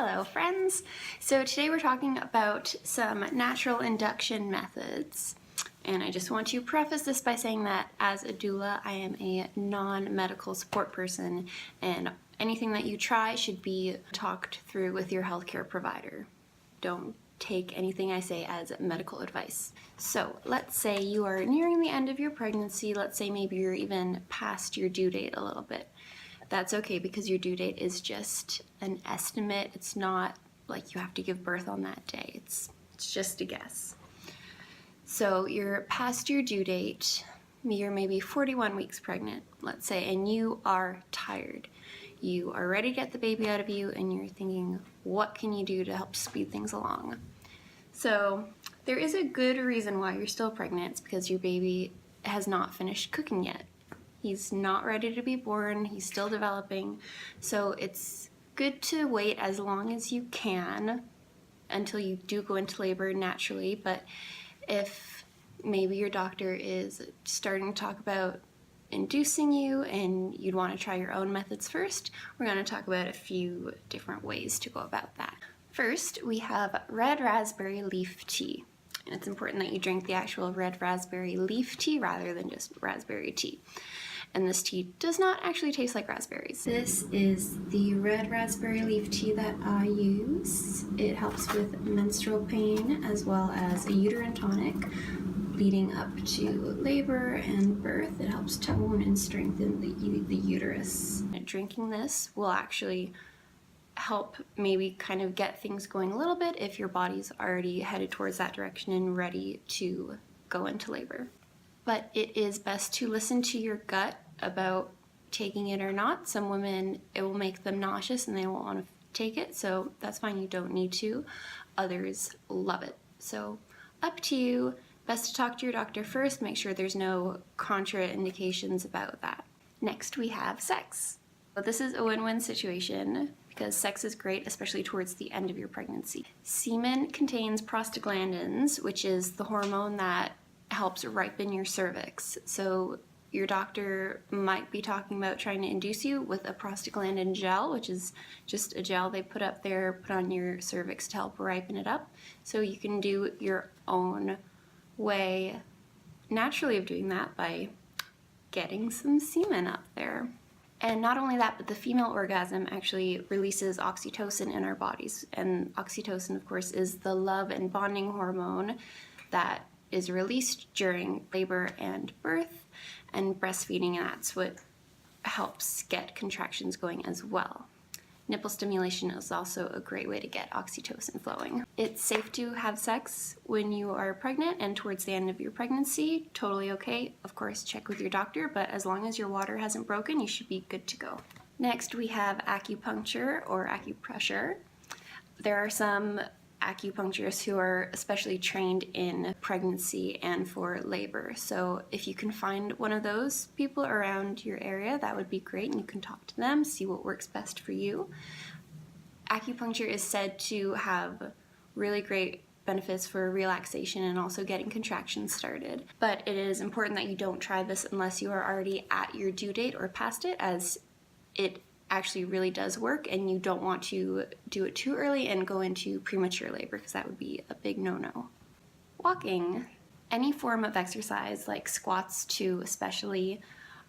Hello friends! So today we're talking about some natural induction methods. And I just want to preface this by saying that as a doula, I am a non-medical support person, and anything that you try should be talked through with your healthcare provider. Don't take anything I say as medical advice. So let's say you are nearing the end of your pregnancy. Let's say maybe you're even past your due date a little bit. That's okay because your due date is just an estimate. It's not like you have to give birth on that day. It's just a guess. So you're past your due date, you're maybe 41 weeks pregnant, let's say, and you are tired. You are ready to get the baby out of you and you're thinking, what can you do to help speed things along? So there is a good reason why you're still pregnant. It's because your baby has not finished cooking yet. He's not ready to be born, he's still developing, so it's good to wait as long as you can until you do go into labor naturally. But if maybe your doctor is starting to talk about inducing you and you'd want to try your own methods first, we're going to talk about a few different ways to go about that. First, we have red raspberry leaf tea. And it's important that you drink the actual red raspberry leaf tea rather than just raspberry tea. And this tea does not actually taste like raspberries. This is the red raspberry leaf tea that I use. It helps with menstrual pain as well as a uterine tonic leading up to labor and birth. It helps tone and strengthen the uterus. Drinking this will actually help maybe kind of get things going a little bit if your body's already headed towards that direction and ready to go into labor. But it is best to listen to your gut about taking it or not. Some women, it will make them nauseous and they won't want to take it, so that's fine, you don't need to. Others love it. So up to you. Best to talk to your doctor first, make sure there's no contraindications about that. Next we have sex. So this is a win-win situation because sex is great, especially towards the end of your pregnancy. Semen contains prostaglandins, which is the hormone that helps ripen your cervix. So your doctor might be talking about trying to induce you with a prostaglandin gel, which is just a gel they put up there, put on your cervix to help ripen it up. So you can do your own way naturally of doing that by getting some semen up there. And not only that, but the female orgasm actually releases oxytocin in our bodies. And oxytocin, of course, is the love and bonding hormone that is released during labor and birth and breastfeeding, and that's what helps get contractions going as well. Nipple stimulation is also a great way to get oxytocin flowing. It's safe to have sex when you are pregnant and towards the end of your pregnancy. Totally okay. Of course, check with your doctor, but as long as your water hasn't broken, you should be good to go. Next, we have acupuncture or acupressure. There are some acupuncturists who are especially trained in pregnancy and for labor. So if you can find one of those people around your area, that would be great, and you can talk to them, see what works best for you. Acupuncture is said to have really great benefits for relaxation and also getting contractions started. But it is important that you don't try this unless you are already at your due date or past it, as it actually really does work, and you don't want to do it too early and go into premature labor because that would be a big no-no. Walking. Any form of exercise like squats too especially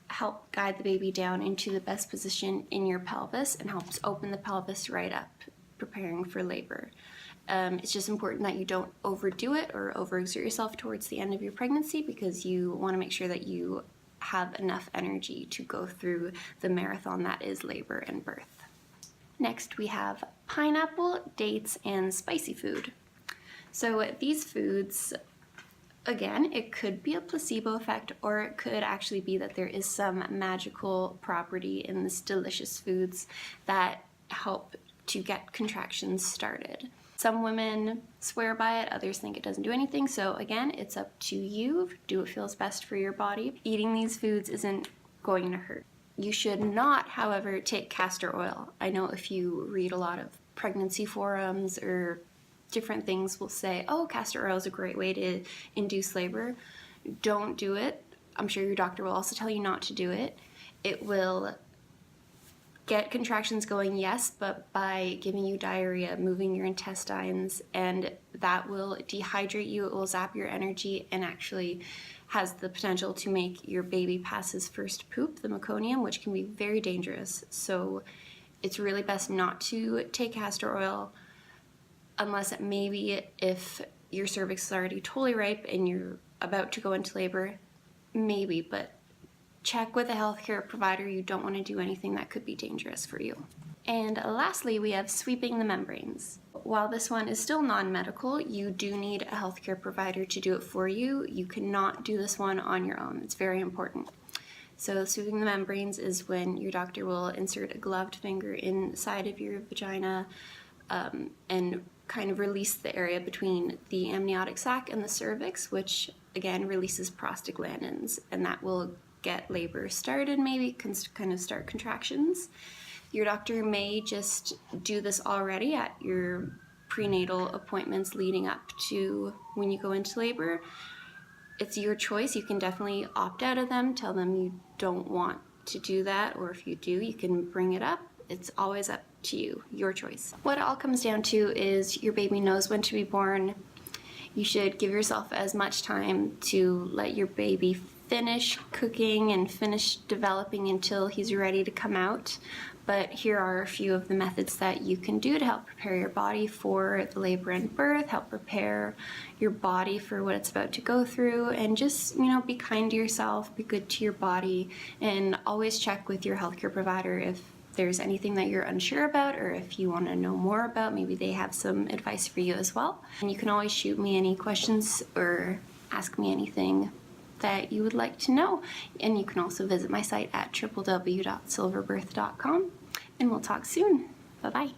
help guide the baby down into the best position in your pelvis and helps open the pelvis right up, preparing for labor. It's just important that you don't overdo it or overexert yourself towards the end of your pregnancy because you want to make sure that you have enough energy to go through the marathon that is labor and birth. Next, we have pineapple, dates, and spicy food. So these foods, again, it could be a placebo effect, or it could actually be that there is some magical property in these delicious foods that help to get contractions started. Some women swear by it, others think it doesn't do anything, so again, it's up to you. Do what feels best for your body. Eating these foods isn't going to hurt. You should not, however, take castor oil. I know if you read a lot of pregnancy forums or different things will say, oh, castor oil is a great way to induce labor. Don't do it. I'm sure your doctor will also tell you not to do it. It will get contractions going, yes, but by giving you diarrhea, moving your intestines, and that will dehydrate you, it will zap your energy, and actually has the potential to make your baby pass his first poop, the meconium, which can be very dangerous. So it's really best not to take castor oil unless maybe if your cervix is already totally ripe and you're about to go into labor, maybe, but check with a healthcare provider. You don't want to do anything that could be dangerous for you. And lastly, we have sweeping the membranes. While this one is still non-medical, you do need a healthcare provider to do it for you. You cannot do this one on your own. It's very important. So sweeping the membranes is when your doctor will insert a gloved finger inside of your vagina and kind of release the area between the amniotic sac and the cervix, which again releases prostaglandins, and that will get labor started, maybe kind of start contractions. Your doctor may just do this already at your prenatal appointments leading up to when you go into labor. It's your choice. You can definitely opt out of them, tell them you don't want to do that, or if you do, you can bring it up. It's always up to you, your choice. What it all comes down to is your baby knows when to be born. You should give yourself as much time to let your baby finish cooking and finish developing until he's ready to come out. But here are a few of the methods that you can do to help prepare your body for the labor and birth, help prepare your body for what it's about to go through, and just, be kind to yourself, be good to your body, and always check with your healthcare provider if there's anything that you're unsure about, or if you want to know more about, maybe they have some advice for you as well. And you can always shoot me any questions or ask me anything that you would like to know. And you can also visit my site at www.silverbirth.com. And we'll talk soon. Bye-bye.